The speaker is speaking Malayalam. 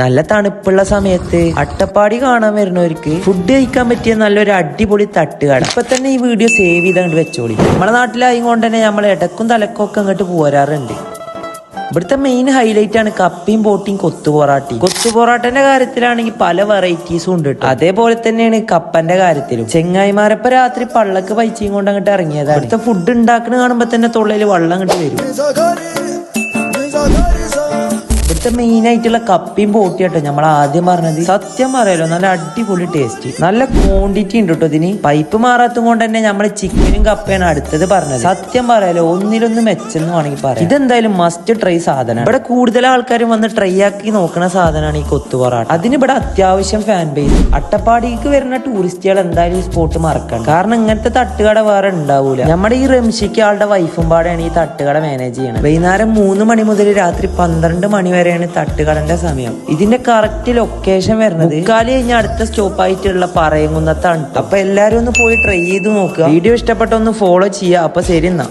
നല്ല തണുപ്പുള്ള സമയത്ത് അട്ടപ്പാടി കാണാൻ വരുന്നവർക്ക് ഫുഡ് കഴിക്കാൻ പറ്റിയ നല്ലൊരു അടിപൊളി തട്ടുകട. ഇപ്പൊ തന്നെ ഈ വീഡിയോ സേവ് ചെയ്ത് വെച്ചോളി. നമ്മുടെ നാട്ടിലായതുകൊണ്ട് തന്നെ നമ്മൾ ഇടക്കും തലക്കും ഒക്കെ അങ്ങോട്ട് പോരാറുണ്ട്. ഇവിടുത്തെ മെയിൻ ഹൈലൈറ്റ് ആണ് കപ്പിയും ബോട്ടിയും കൊത്തു പൊറാട്ടയും. കൊത്തു പൊറാട്ടന്റെ കാര്യത്തിലാണെങ്കിൽ പല വെറൈറ്റീസും ഉണ്ട്. അതേപോലെ തന്നെയാണ് കപ്പന്റെ കാര്യത്തിലും. ചെങ്ങായിമാരപ്പ രാത്രി പള്ളക്ക് പൈച്ചയും കൊണ്ട് അങ്ങോട്ട് ഇറങ്ങിയതാണ്. ഇവിടുത്തെ ഫുഡ് ഉണ്ടാക്കുന്ന കാണുമ്പോ തന്നെ തൊള്ളയിൽ വെള്ളം അങ്ങോട്ട് വരും. ഇവിടുത്തെ മെയിൻ ആയിട്ടുള്ള കപ്പിയും ബോട്ടി കേട്ടോ നമ്മൾ ആദ്യം പറഞ്ഞത്. സത്യം പറയാലോ നല്ല അടിപൊളി ടേസ്റ്റ്, നല്ല ക്വാണ്ടിറ്റി ഉണ്ട് കേട്ടോ ഇതിന്. പൈപ്പ് മാറാത്തത് കൊണ്ട് തന്നെ നമ്മള് ചിക്കനും കപ്പയാണ് അടുത്തത് പറഞ്ഞത്. സത്യം പറയാലോ ഒന്നിലൊന്ന് മെച്ചെന്ന് വേണമെങ്കിൽ പറയാം. ഇതെന്തായാലും മസ്റ്റ് ട്രൈ സാധനം. ഇവിടെ കൂടുതൽ ആൾക്കാരും വന്ന് ട്രൈ ആക്കി നോക്കുന്ന സാധനമാണ് ഈ കൊത്തു പൊറാട്ട. അതിന് ഇവിടെ അത്യാവശ്യം ഫാൻ ബേസ്. അട്ടപ്പാടിക്ക് വരുന്ന ടൂറിസ്റ്റുകൾ എന്തായാലും ഈ സ്പോട്ട് മറക്കണം. കാരണം ഇങ്ങനത്തെ തട്ടുകട വേറെ ഉണ്ടാവൂല. നമ്മുടെ ഈ റംഷിക്ക് ആളുടെ വൈഫും പാടെയാണ് ഈ തട്ടുകട മാനേജ് ചെയ്യണം. വൈകുന്നേരം 3 മണി മുതൽ രാത്രി 12 മണി വരെയാണ് തട്ടുകടന്റെ സമയം. ഇതിന്റെ കറക്റ്റ് ലൊക്കേഷൻ വരുന്നത് കാലി കഴിഞ്ഞ അടുത്ത സ്റ്റോപ്പ് ആയിട്ടുള്ള പറയങ്കുന്നത്താണ്. അപ്പൊ എല്ലാരും ഒന്ന് പോയി ട്രൈ ചെയ്ത് നോക്കുക. വീഡിയോ ഇഷ്ടപ്പെട്ട ഒന്ന് ഫോളോ ചെയ്യുക. അപ്പൊ ശരി എന്നാ.